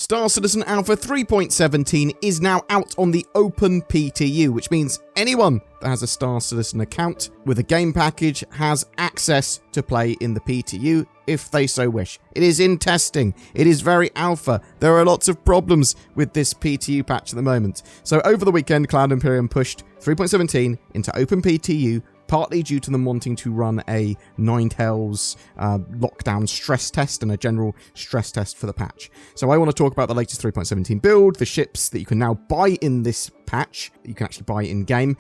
Star Citizen Alpha 3.17 is now out on the open PTU, which means anyone that has a Star Citizen account with a game package has access to play in the PTU if they so wish. It is in testing. It is very alpha. There are lots of problems with this PTU patch at the moment. So over the weekend, Cloud Imperium pushed 3.17 into open PTU, partly due to them wanting to run a Ninetales lockdown stress test and a general stress test for the patch. So I want to talk about the latest 3.17 build, the ships that you can now buy in this patch, that you can actually buy in-game,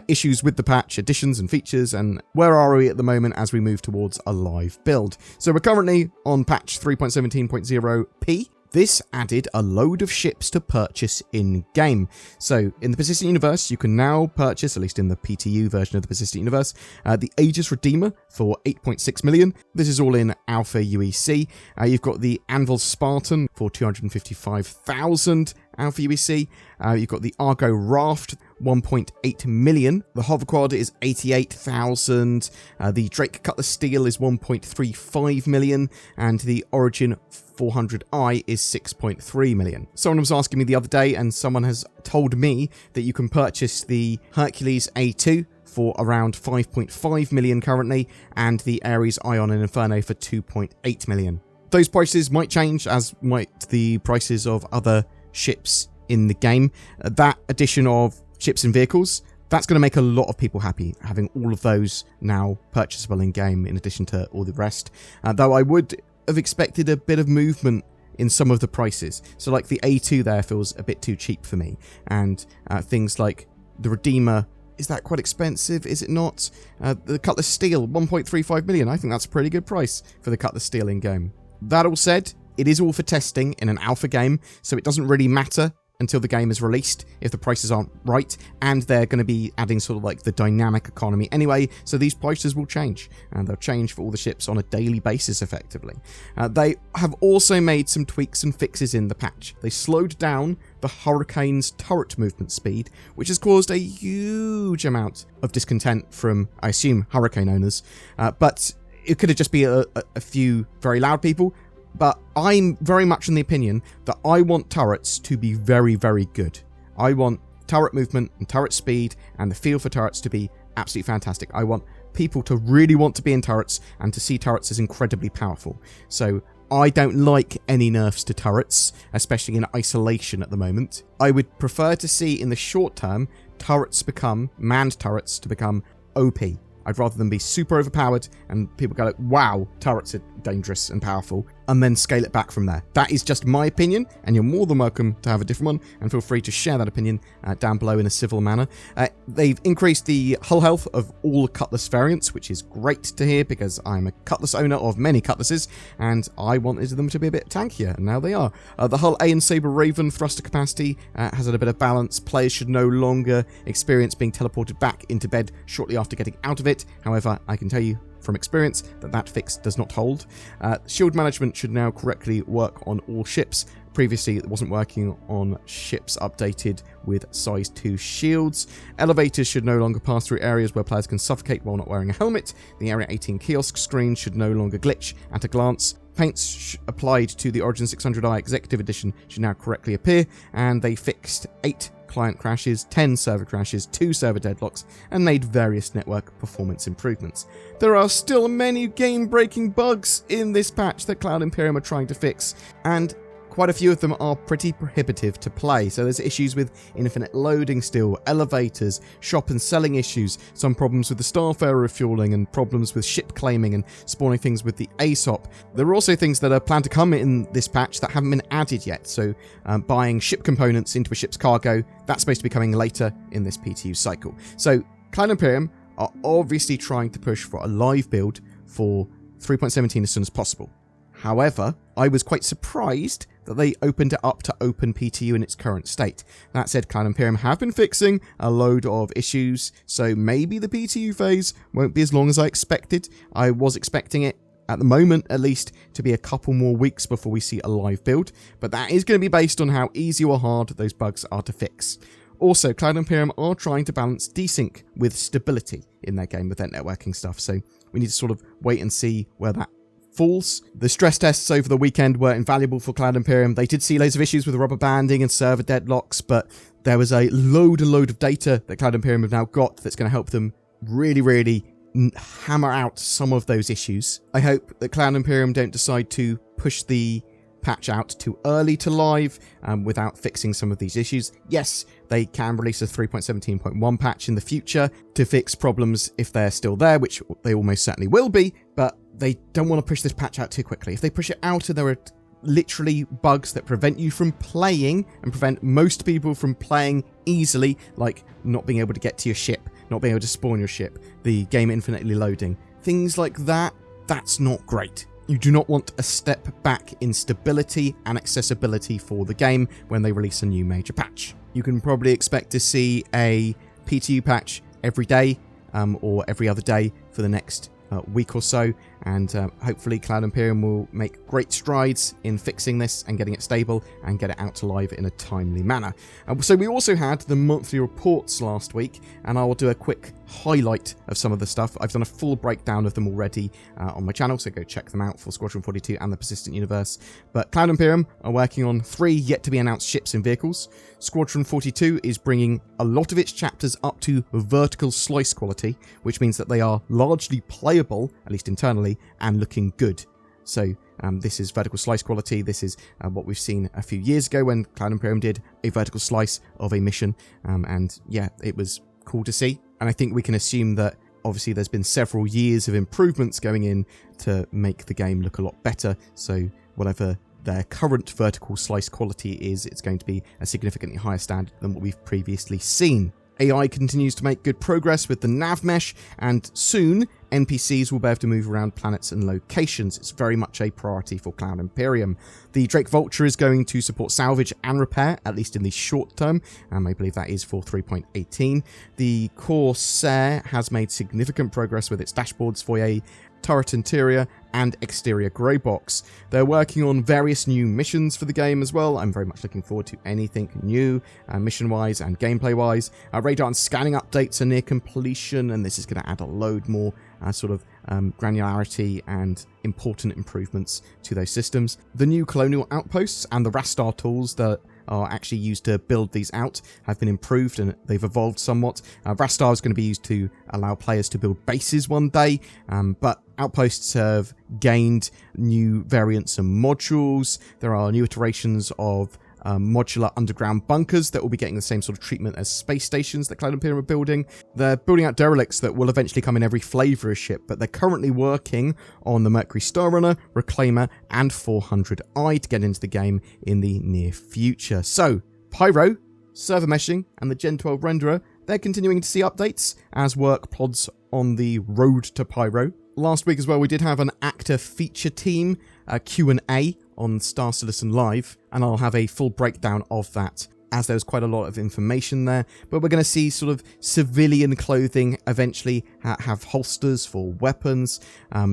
issues with the patch, additions and features, and where are we at the moment as we move towards a live build. So we're currently on patch 3.17.0p. This added a load of ships to purchase in-game. So, in the Persistent Universe, you can now purchase, at least in the PTU version of the Persistent Universe, the Aegis Redeemer for 8.6 million. This is all in Alpha UEC. You've got the Anvil Spartan for 255,000 Alpha UEC. You've got the Argo Raft, 1.8 million. The Hoverquad is 88,000. The Drake Cutlass Steel is 1.35 million. And the Origin 400i is 6.3 million. Someone was asking me the other day, and someone has told me that you can purchase the Hercules A2 for around 5.5 million currently, and the Ares Ion and Inferno for 2.8 million. Those prices might change, as might the prices of other ships in the game. That addition of ships and vehicles, that's going to make a lot of people happy, having all of those now purchasable in game in addition to all the rest. Though I would have expected a bit of movement in some of the prices. So like the A2 there feels a bit too cheap for me. And things like the Redeemer, is that quite expensive? Is it not? The Cutlass Steel, 1.35 million. I think that's a pretty good price for the Cutlass Steel in game. That all said, it is all for testing in an alpha game, so it doesn't really matter until the game is released if the prices aren't right, and they're going to be adding sort of like the dynamic economy anyway, so these prices will change, and they'll change for all the ships on a daily basis effectively. They have also made some tweaks and fixes in the patch. They slowed down the Hurricane's turret movement speed, which has caused a huge amount of discontent from, I assume, Hurricane owners, but it could have just been a few very loud people. But I'm very much in the opinion that I want turrets to be very, very good. I want turret movement and turret speed and the feel for turrets to be absolutely fantastic. I want people to really want to be in turrets and to see turrets as incredibly powerful. So I don't like any nerfs to turrets, especially in isolation at the moment. I would prefer to see in the short term manned turrets to become OP. I'd rather them be super overpowered and people go like, wow, turrets are dangerous and powerful, and then scale it back from there. That is just my opinion, and you're more than welcome to have a different one, and feel free to share that opinion down below in a civil manner. They've increased the hull health of all Cutlass variants, which is great to hear because I'm a Cutlass owner of many Cutlasses, and I wanted them to be a bit tankier, and now they are. The hull A and Sabre Raven thruster capacity has a bit of balance. Players should no longer experience being teleported back into bed shortly after getting out of it. However, I can tell you from experience that fix does not hold. Shield management should now correctly work on all ships. Previously, it wasn't working on ships updated with size 2 shields. Elevators should no longer pass through areas where players can suffocate while not wearing a helmet. The Area 18 kiosk screen should no longer glitch at a glance. Paints applied to the Origin 600i Executive Edition should now correctly appear, and they fixed 8 client crashes, 10 server crashes, 2 server deadlocks, and made various network performance improvements. There are still many game-breaking bugs in this patch that Cloud Imperium are trying to fix, and quite a few of them are pretty prohibitive to play. So there's issues with infinite loading still, elevators, shop and selling issues, some problems with the Starfarer refueling, and problems with ship claiming and spawning things with the ASOP. There are also things that are planned to come in this patch that haven't been added yet. So buying ship components into a ship's cargo, that's supposed to be coming later in this PTU cycle. So Cloud Imperium are obviously trying to push for a live build for 3.17 as soon as possible. However, I was quite surprised that they opened it up to open PTU in its current state. That said, Cloud Imperium have been fixing a load of issues, so maybe the PTU phase won't be as long as I expected. I was expecting it, at the moment at least, to be a couple more weeks before we see a live build, but that is going to be based on how easy or hard those bugs are to fix. Also, Cloud Imperium are trying to balance desync with stability in their game with their networking stuff, so we need to sort of wait and see where that falls. The stress tests over the weekend were invaluable for Cloud Imperium. They did see loads of issues with rubber banding and server deadlocks, but there was a load of data that Cloud Imperium have now got that's going to help them really hammer out some of those issues. I hope that Cloud Imperium don't decide to push the patch out too early to live without fixing some of these issues. Yes, they can release a 3.17.1 patch in the future to fix problems if they're still there, which they almost certainly will be, but they don't want to push this patch out too quickly. If they push it out and there are literally bugs that prevent you from playing and prevent most people from playing easily, like not being able to get to your ship, not being able to spawn your ship, the game infinitely loading, things like that, that's not great. You do not want a step back in stability and accessibility for the game when they release a new major patch. You can probably expect to see a PTU patch every day or every other day for the next week or so, and hopefully Cloud Imperium will make great strides in fixing this and getting it stable and get it out to live in a timely manner. So we also had the monthly reports last week, and I will do a quick highlight of some of the stuff. I've done a full breakdown of them already on my channel, so go check them out for Squadron 42 and the Persistent Universe. But Cloud Imperium are working on 3 yet to be announced ships and vehicles. Squadron 42 is bringing a lot of its chapters up to vertical slice quality, which means that they are largely playable, at least internally, and looking good. So this is vertical slice quality. This is what we've seen a few years ago when Cloud Imperium did a vertical slice of a mission, and yeah, it was cool to see. And I think we can assume that obviously there's been several years of improvements going in to make the game look a lot better, so whatever their current vertical slice quality is, it's going to be a significantly higher standard than what we've previously seen. AI continues to make good progress with the nav mesh, and soon NPCs will be able to move around planets and locations. It's very much a priority for Cloud Imperium. The Drake Vulture is going to support salvage and repair, at least in the short term. I believe that is for 3.18. The Corsair has made significant progress with its dashboards, foyer, turret interior and exterior grey box. They're working on various new missions for the game as well. I'm very much looking forward to anything new mission-wise and gameplay-wise. Radar and scanning updates are near completion, and this is going to add a load more granularity and important improvements to those systems. The new colonial outposts and the Rastar tools that are actually used to build these out have been improved and they've evolved somewhat. Rastar is going to be used to allow players to build bases one day, but outposts have gained new variants and modules. There are new iterations of modular underground bunkers that will be getting the same sort of treatment as space stations that Cloud Imperium are building. They're building out derelicts that will eventually come in every flavour of ship, but they're currently working on the Mercury Star Runner, Reclaimer and 400i to get into the game in the near future. So, Pyro, server meshing and the Gen 12 renderer, they're continuing to see updates as work plods on the road to Pyro. Last week as well, we did have an actor feature team Q&A on Star Citizen Live, and I'll have a full breakdown of that, as there's quite a lot of information there. But we're going to see sort of civilian clothing eventually have holsters for weapons.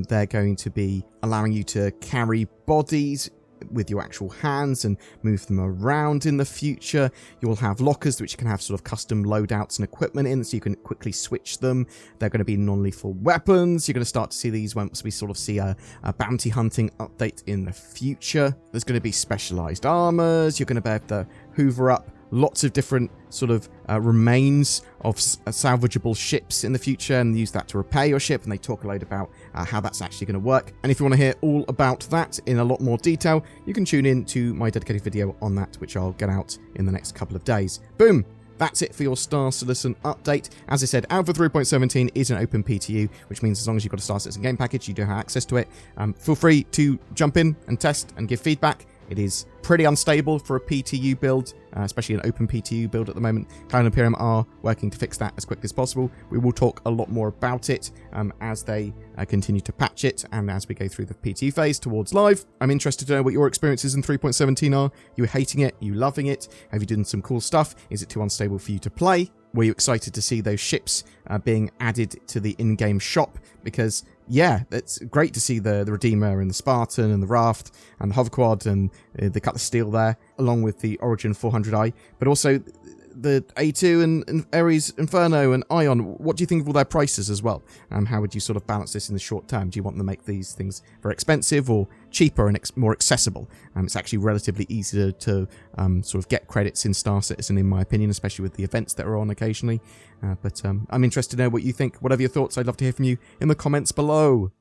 They're going to be allowing you to carry bodies with your actual hands and move them around in the future. You'll have lockers which can have sort of custom loadouts and equipment in, so you can quickly switch them. They're going to be non-lethal weapons. You're going to start to see these once we sort of see a bounty hunting update in the future. There's going to be specialized armors. You're going to be able to hoover up lots of different sort of remains of salvageable ships in the future and use that to repair your ship, and they talk a load about how that's actually going to work. And if you want to hear all about that in a lot more detail, you can tune in to my dedicated video on that, which I'll get out in the next couple of days. Boom! That's it for your Star Citizen update. As I said, Alpha 3.17 is an open PTU, which means as long as you've got a Star Citizen game package, you do have access to it. Feel free to jump in and test and give feedback. It is pretty unstable for a PTU build, especially an open PTU build at the moment. Cloud Imperium are working to fix that as quickly as possible. We will talk a lot more about it as they continue to patch it and as we go through the PTU phase towards live. I'm interested to know what your experiences in 3.17 are. You hating it? You loving it? Have you done some cool stuff? Is it too unstable for you to play? Were you excited to see those ships being added to the in-game shop? Because, yeah, it's great to see the Redeemer and the Spartan and the Raft and the Hoverquad and the Cutlass Steel there, along with the Origin 400i. But also, the A2 and Ares Inferno and Ion, what do you think of all their prices as well? How would you sort of balance this in the short term? Do you want them to make these things very expensive or cheaper and more accessible? It's actually relatively easy to sort of get credits in Star Citizen, in my opinion, especially with the events that are on occasionally. But I'm interested to know what you think. Whatever your thoughts, I'd love to hear from you in the comments below.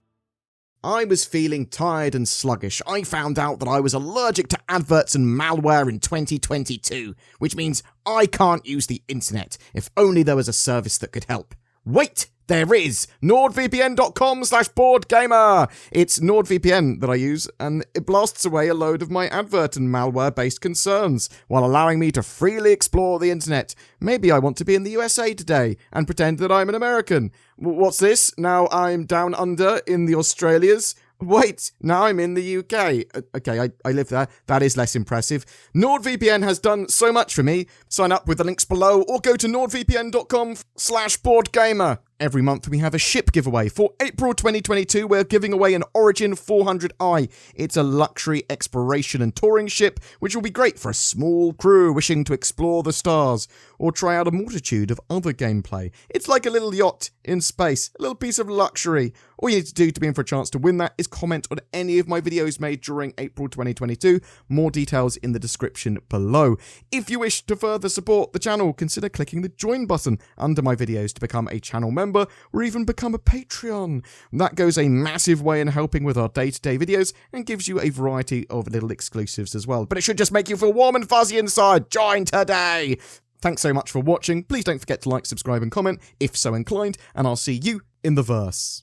I was feeling tired and sluggish. I found out that I was allergic to adverts and malware in 2022, which means I can't use the internet. If only there was a service that could help. Wait! There is! NordVPN.com/BoredGamer! It's NordVPN that I use, and it blasts away a load of my advert and malware-based concerns, while allowing me to freely explore the internet. Maybe I want to be in the USA today, and pretend that I'm an American. What's this? Now I'm down under in the Australias? Wait, now I'm in the UK. Okay, I live there. That is less impressive. NordVPN has done so much for me. Sign up with the links below or go to nordvpn.com/BoredGamer. Every month we have a ship giveaway. For April 2022, we're giving away an Origin 400i. It's a luxury exploration and touring ship, which will be great for a small crew wishing to explore the stars or try out a multitude of other gameplay. It's like a little yacht in space, a little piece of luxury. All you need to do to be in for a chance to win that is comment on any of my videos made during April 2022. More details in the description below. If you wish to further support the channel, consider clicking the join button under my videos to become a channel member or even become a Patreon. That goes a massive way in helping with our day-to-day videos and gives you a variety of little exclusives as well. But it should just make you feel warm and fuzzy inside. Join today! Thanks so much for watching. Please don't forget to like, subscribe and comment if so inclined, and I'll see you in the verse.